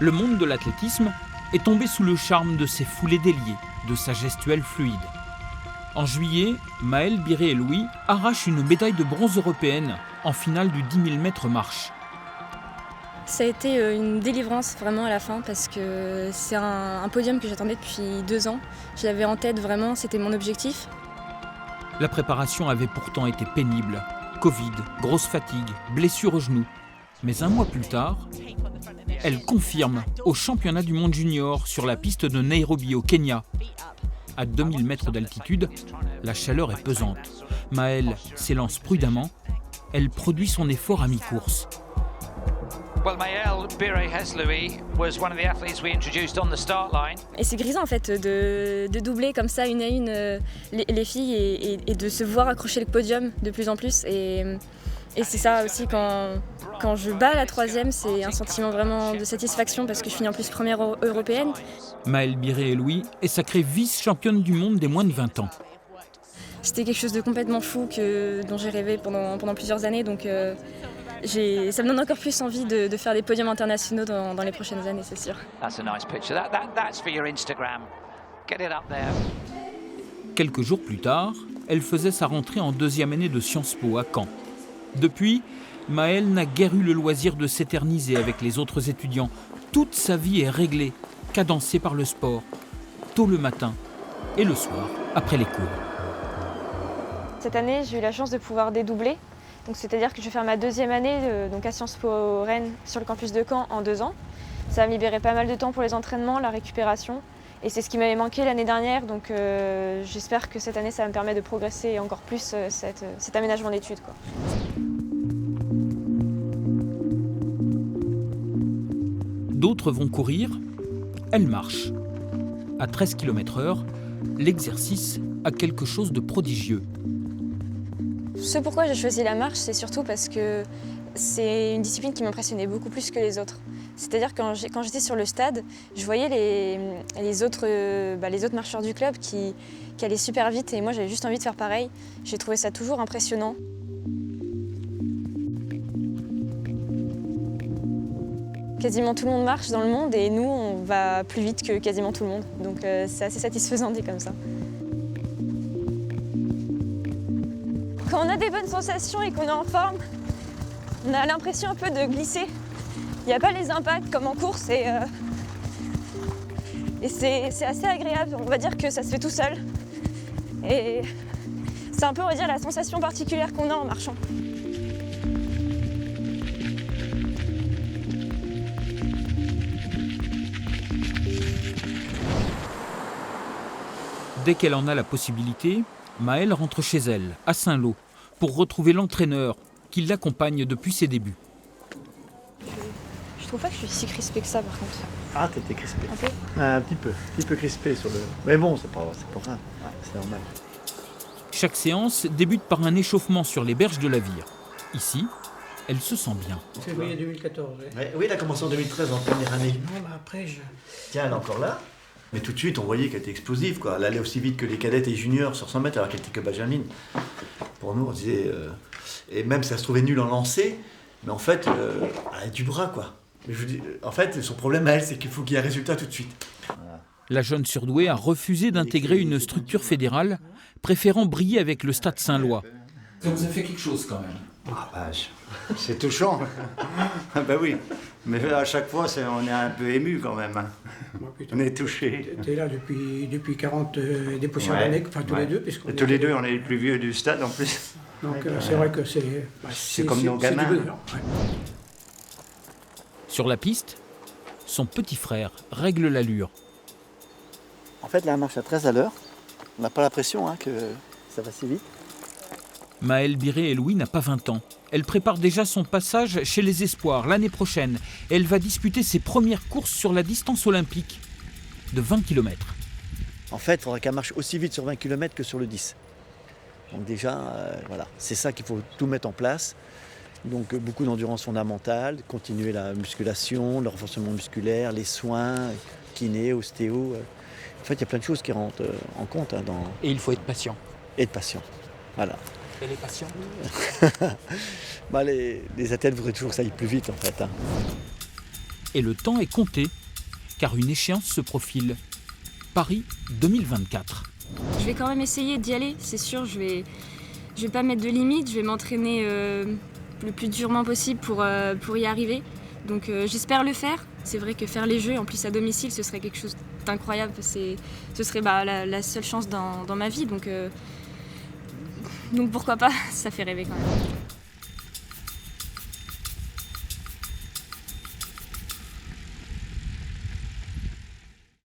Le monde de l'athlétisme est tombé sous le charme de ses foulées déliées, de sa gestuelle fluide. En juillet, Maëlle Biré-Eloui arrache une médaille de bronze européenne en finale du 10 000 mètres marche. Ça a été une délivrance vraiment à la fin parce que c'est un podium que j'attendais depuis 2 ans. Je l'avais en tête vraiment, c'était mon objectif. La préparation avait pourtant été pénible. Covid, grosse fatigue, blessure au genou. Mais un mois plus tard, elle confirme au championnat du monde junior sur la piste de Nairobi au Kenya. À 2000 mètres d'altitude, la chaleur est pesante. Maëlle s'élance prudemment. Elle produit son effort à mi-course. Et c'est grisant en fait de doubler comme ça une à une les filles et de se voir accrocher le podium de plus en plus. Et c'est ça aussi quand je bats la 3e, c'est un sentiment vraiment de satisfaction parce que je finis en plus première européenne. Maëlle Biré-Eloui est sacrée vice-championne du monde des moins de 20 ans. C'était quelque chose de complètement fou dont j'ai rêvé pendant plusieurs années. Donc ça me donne encore plus envie de faire des podiums internationaux dans les prochaines années, c'est sûr. Quelques jours plus tard, elle faisait sa rentrée en 2e année de Sciences Po à Caen. Depuis, Maëlle n'a guère eu le loisir de s'éterniser avec les autres étudiants. Toute sa vie est réglée, cadencée par le sport, tôt le matin et le soir, après les cours. Cette année, j'ai eu la chance de pouvoir dédoubler. Donc, c'est-à-dire que je vais faire ma 2e année donc à Sciences Po Rennes sur le campus de Caen en 2 ans. Ça va me libérer pas mal de temps pour les entraînements, la récupération. Et c'est ce qui m'avait manqué l'année dernière. Donc j'espère que cette année, ça va me permettre de progresser encore plus cet aménagement d'études, quoi. D'autres vont courir, elle marche. À 13 km/h, l'exercice a quelque chose de prodigieux. Ce pourquoi j'ai choisi la marche, c'est surtout parce que c'est une discipline qui m'impressionnait beaucoup plus que les autres. C'est-à-dire quand j'étais sur le stade, je voyais les autres marcheurs du club qui allaient super vite et moi j'avais juste envie de faire pareil. J'ai trouvé ça toujours impressionnant. Quasiment tout le monde marche dans le monde et nous on va plus vite que quasiment tout le monde. Donc c'est assez satisfaisant dit comme ça. Quand on a des bonnes sensations et qu'on est en forme, on a l'impression un peu de glisser. Il n'y a pas les impacts comme en course et c'est assez agréable. On va dire que ça se fait tout seul. Et c'est un peu, on va dire, la sensation particulière qu'on a en marchant. Dès qu'elle en a la possibilité, Maëlle rentre chez elle, à Saint-Lô, pour retrouver l'entraîneur qui l'accompagne depuis ses débuts. Je trouve pas que je suis si crispée que ça par contre. Ah, t'étais crispée. Un peu ? Un petit peu crispée sur le... Mais bon, c'est pas grave, c'est normal. Chaque séance débute par un échauffement sur les berges de la Vire. Ici, elle se sent bien. Février 2014, oui. Oui, elle a commencé en 2013, en première année. Non, mais après, Tiens, elle est encore là. Mais tout de suite, on voyait qu'elle était explosive, quoi. Elle allait aussi vite que les cadettes et juniors sur 100 mètres, alors qu'elle était que benjamine. Pour nous, on disait... Et même si ça se trouvait nul en lancer, mais en fait, elle a du bras, quoi. Mais je vous dis, en fait, son problème à elle, c'est qu'il faut qu'il y ait un résultat tout de suite. Voilà. La jeune surdouée a refusé d'intégrer une structure fédérale, préférant briller avec le Stade Saint-Lois. Ça vous a fait quelque chose quand même. Ah bah, c'est touchant. Ben oui, mais à chaque fois, on est un peu ému quand même. Hein. On est touché. T'es là depuis 40 des poussières d'années, enfin tous les deux. Et tous les deux, on est les plus vieux du stade en plus. Donc c'est vrai que c'est comme nos gamins. Du bonheur, ouais. Sur la piste, son petit frère règle l'allure. En fait, là, elle marche à 13 à l'heure. On n'a pas l'impression que ça va si vite. Maëlle Biré-Eloui n'a pas 20 ans. Elle prépare déjà son passage chez les Espoirs l'année prochaine. Elle va disputer ses premières courses sur la distance olympique de 20 km. En fait, il faudra qu'elle marche aussi vite sur 20 km que sur le 10. Donc déjà, voilà, c'est ça qu'il faut tout mettre en place. Donc beaucoup d'endurance fondamentale, continuer la musculation, le renforcement musculaire, les soins, kiné, ostéo. En fait, il y a plein de choses qui rentrent en compte. Et il faut être patient. Et être patient, voilà. Elle est patiente. Les athlètes voudraient toujours que ça aille plus vite en fait. et le temps est compté, car une échéance se profile. Paris 2024. Je vais quand même essayer d'y aller, c'est sûr. Je vais pas mettre de limite, je vais m'entraîner le plus durement possible pour y arriver. Donc j'espère le faire. C'est vrai que faire les Jeux, en plus à domicile, ce serait quelque chose d'incroyable. Ce serait la seule chance dans ma vie. Donc pourquoi pas, ça fait rêver quand même.